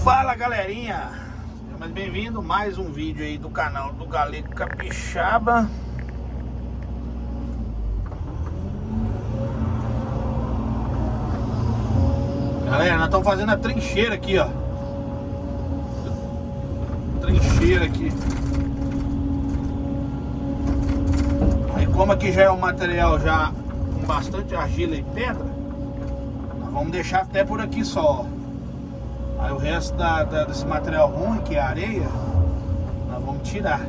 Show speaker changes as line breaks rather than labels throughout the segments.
Fala galerinha, seja mais bem-vindo a mais um vídeo aí do canal do Galego Capixaba. Galera, nós estamos fazendo a trincheira aqui, ó. Trincheira aqui. Aí como aqui já é um material já com bastante argila e pedra, nós vamos deixar até por aqui só, ó. Aí o resto desse material ruim, que é a areia, nós vamos tirar.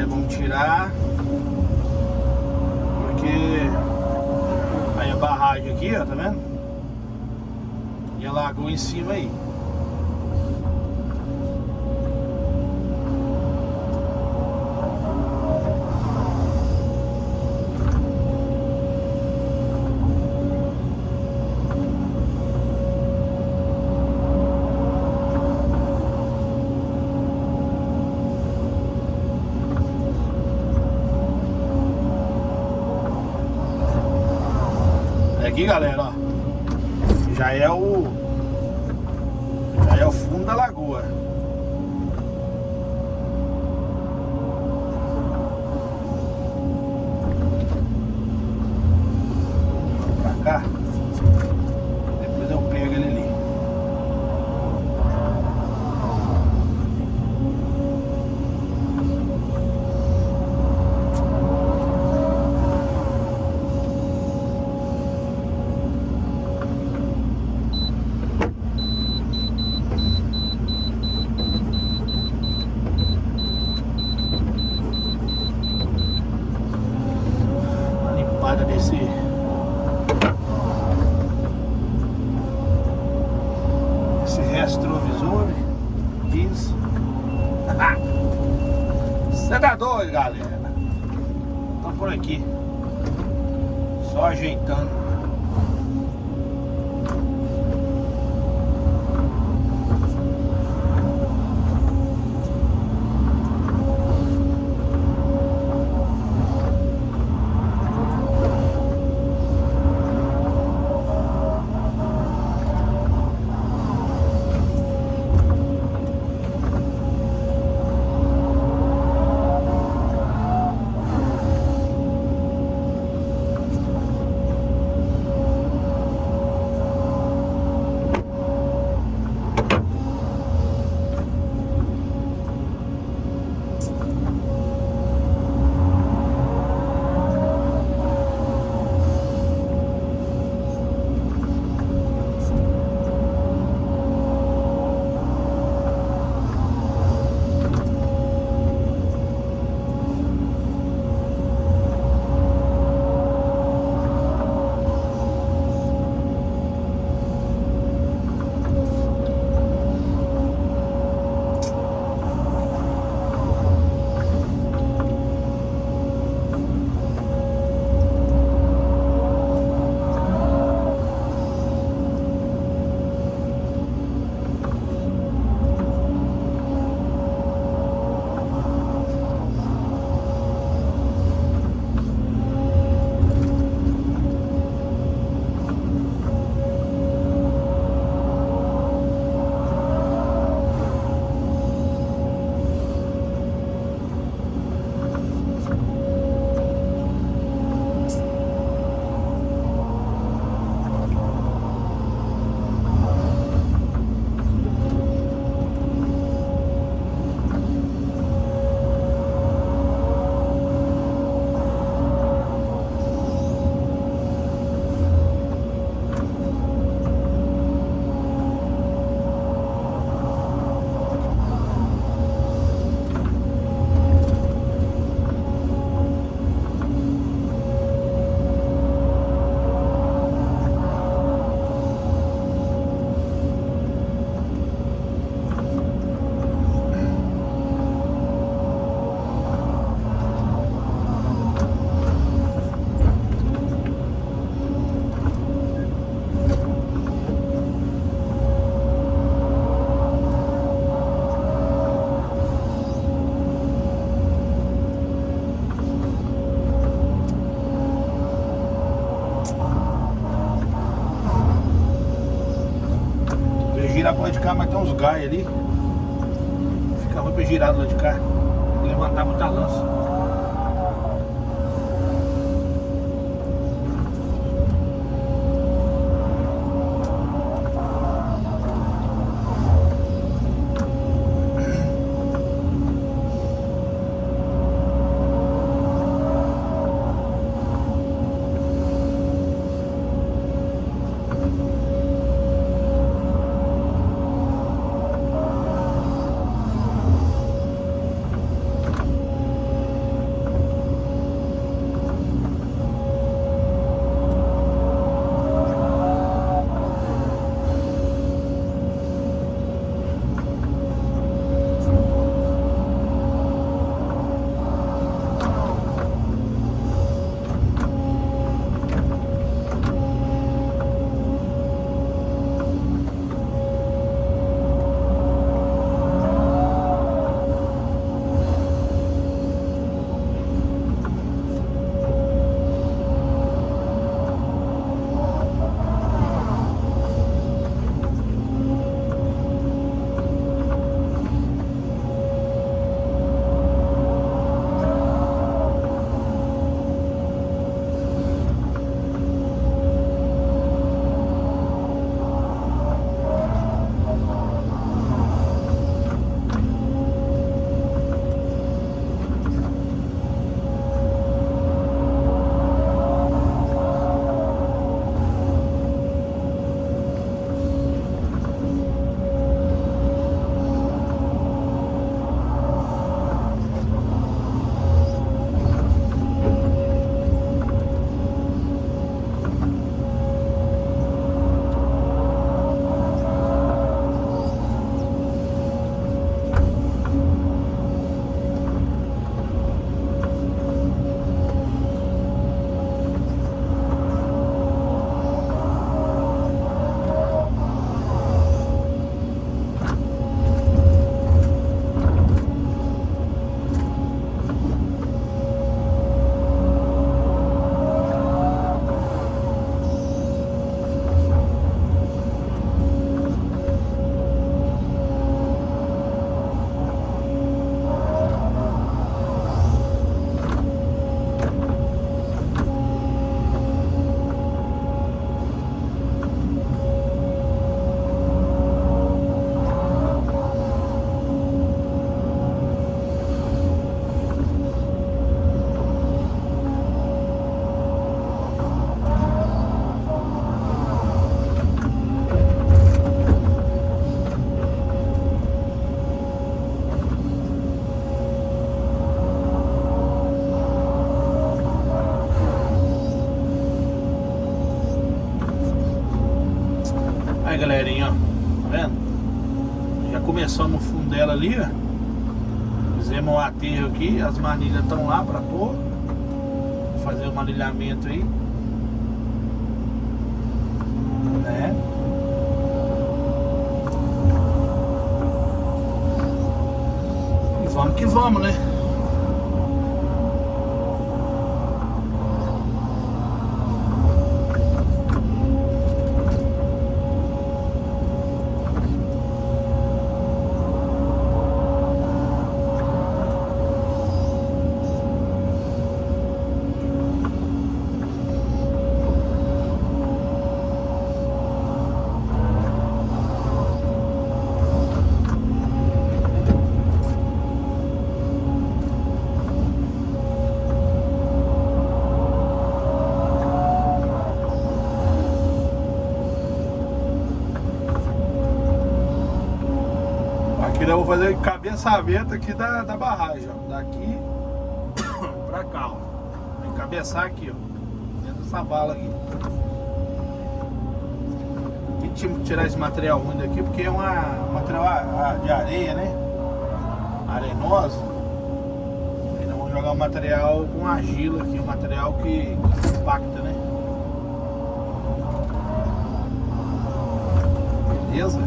Vamos tirar. Porque aí a barragem aqui, ó, tá vendo? E a lagoa em cima aí. Aqui, galera, ó, já é o fundo da lagoa. Vamos pra cá, depois eu pego ele ali. Esse retrovisor diz. Você tá doido, galera? Tô por aqui, só ajeitando. gai ali. Fica ruim pra girar do lado de cá. Levantar muita lança. Aí, galerinha, ó, tá vendo? Já começamos o fundo dela ali, ó. Fizemos um aterro aqui, as manilhas estão lá pra pôr. Vou fazer o manilhamento aí, né? E vamos que vamos, né? Aqui eu vou fazer cabeçamento aqui da barragem, ó. Daqui pra cá, ó. Vai cabeçar aqui, ó. Dentro dessa bala aqui. Tem que tirar esse material ruim daqui porque é um material de areia, né? Arenosa. Aí nós vamos jogar o material com argila aqui, um material que compacta, né? Beleza?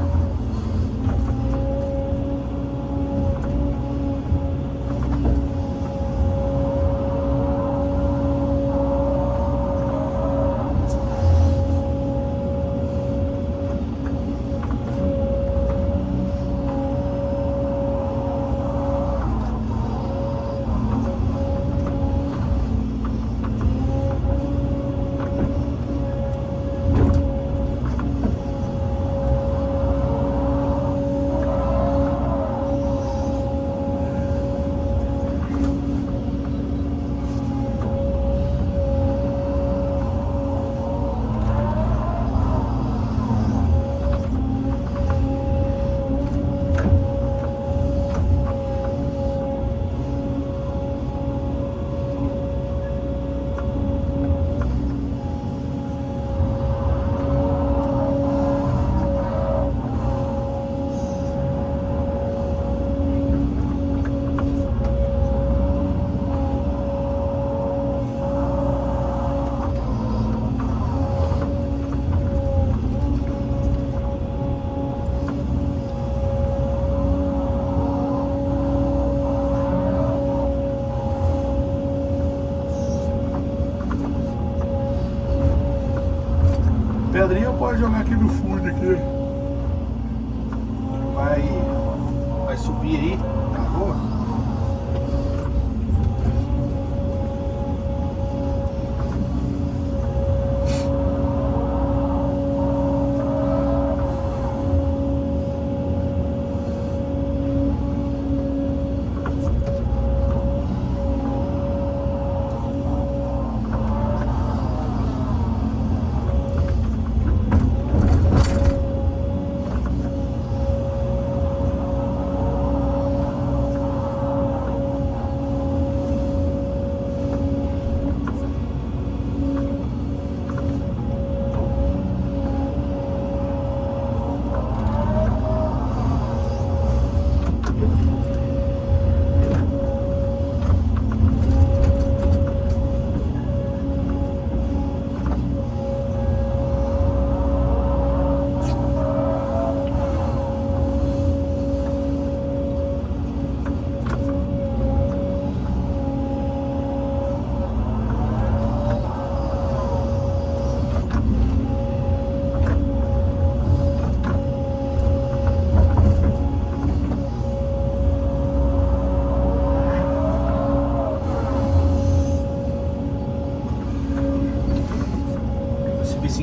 pedrinha pode jogar aqui no fundo aqui. Vai subir aí na rua.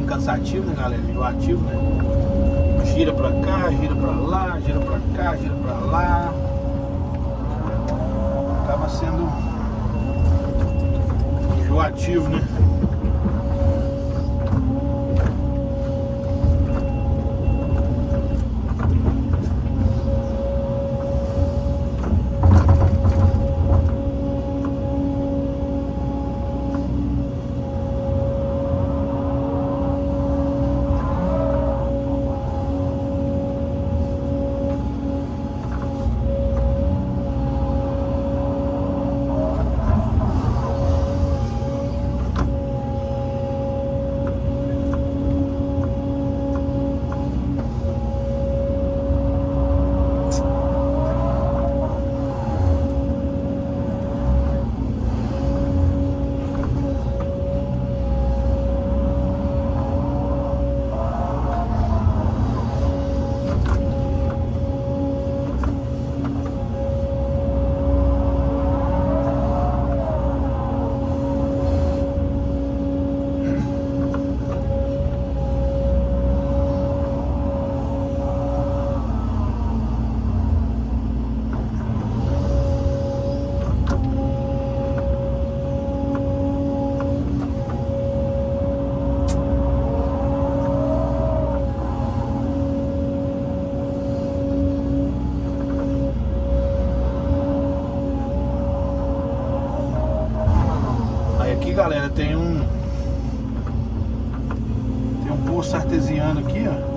Cansativo, né, galera? Enjoativo, né? Gira pra cá, gira pra lá, gira pra cá, gira pra lá. Acaba sendo enjoativo, né? Galera, tem um poço artesiano aqui, ó.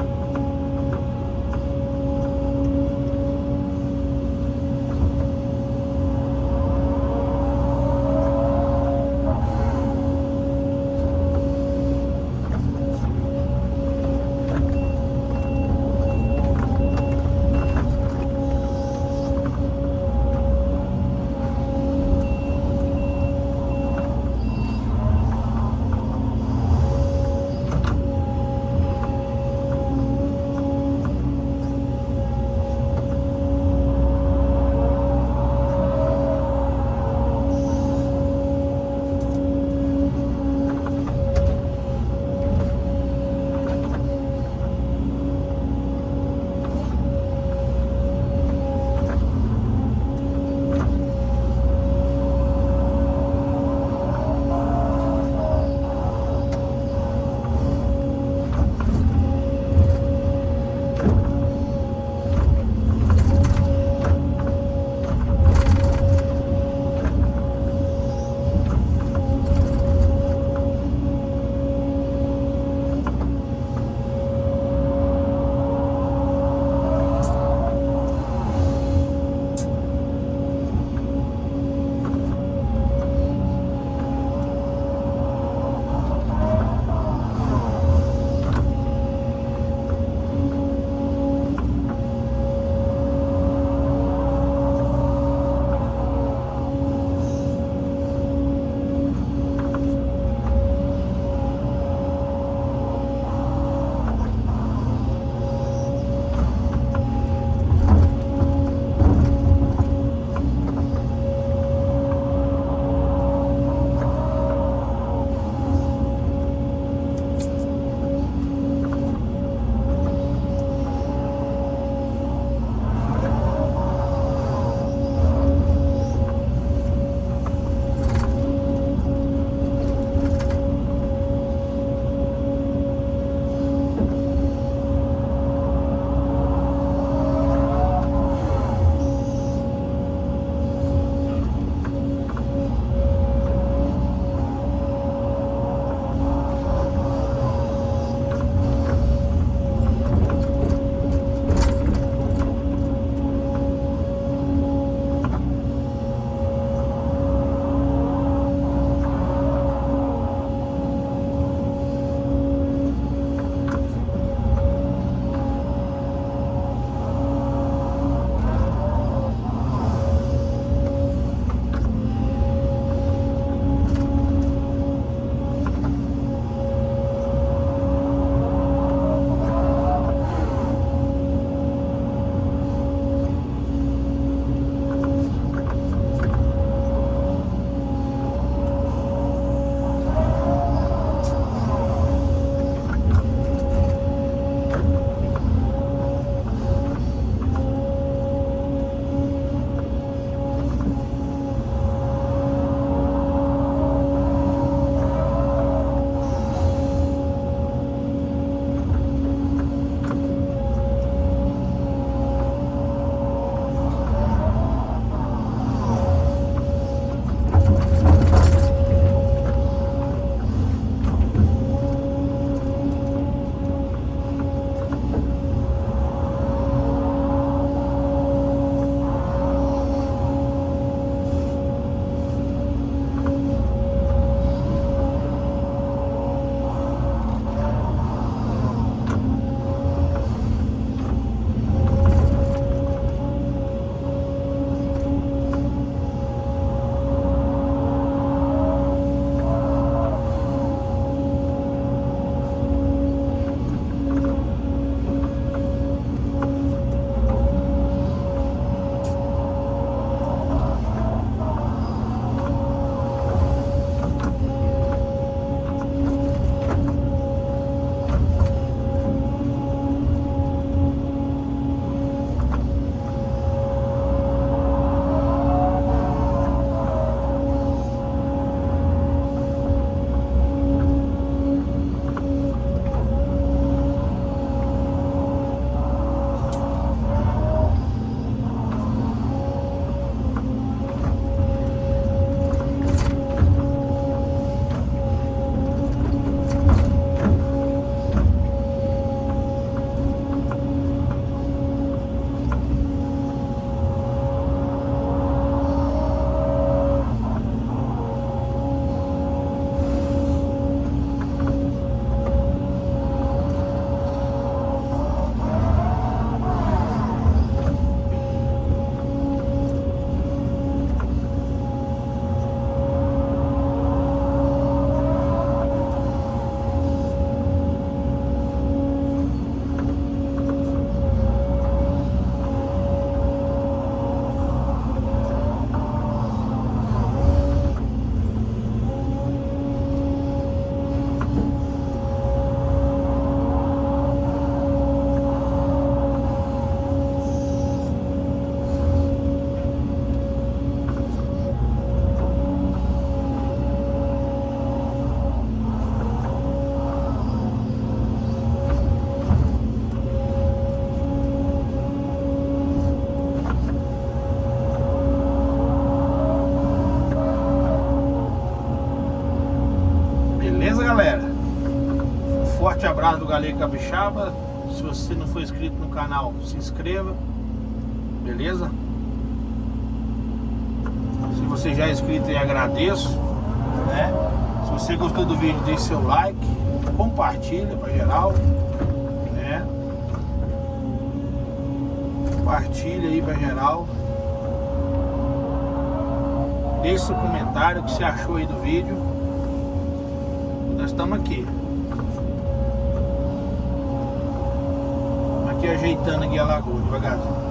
Beleza, galera? Um forte abraço do Galego Capixaba. Se você não for inscrito no canal, se inscreva. Beleza? Se você já é inscrito, eu agradeço, né? Se você gostou do vídeo, deixe seu like, compartilha para geral, né? Compartilha aí para geral. Deixe seu comentário, o que você achou aí do vídeo. Nós estamos aqui. Estamos aqui ajeitando aqui a lagoa devagarzinho.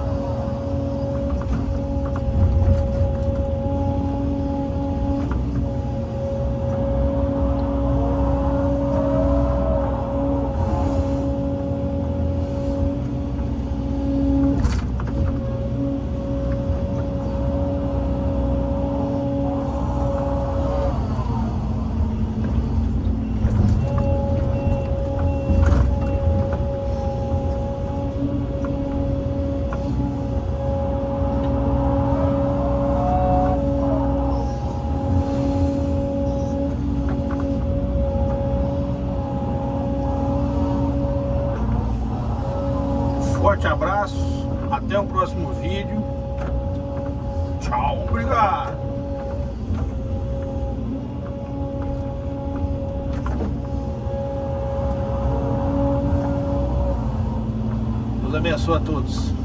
Forte abraço, até o próximo vídeo. Tchau, obrigado. Deus abençoe a todos.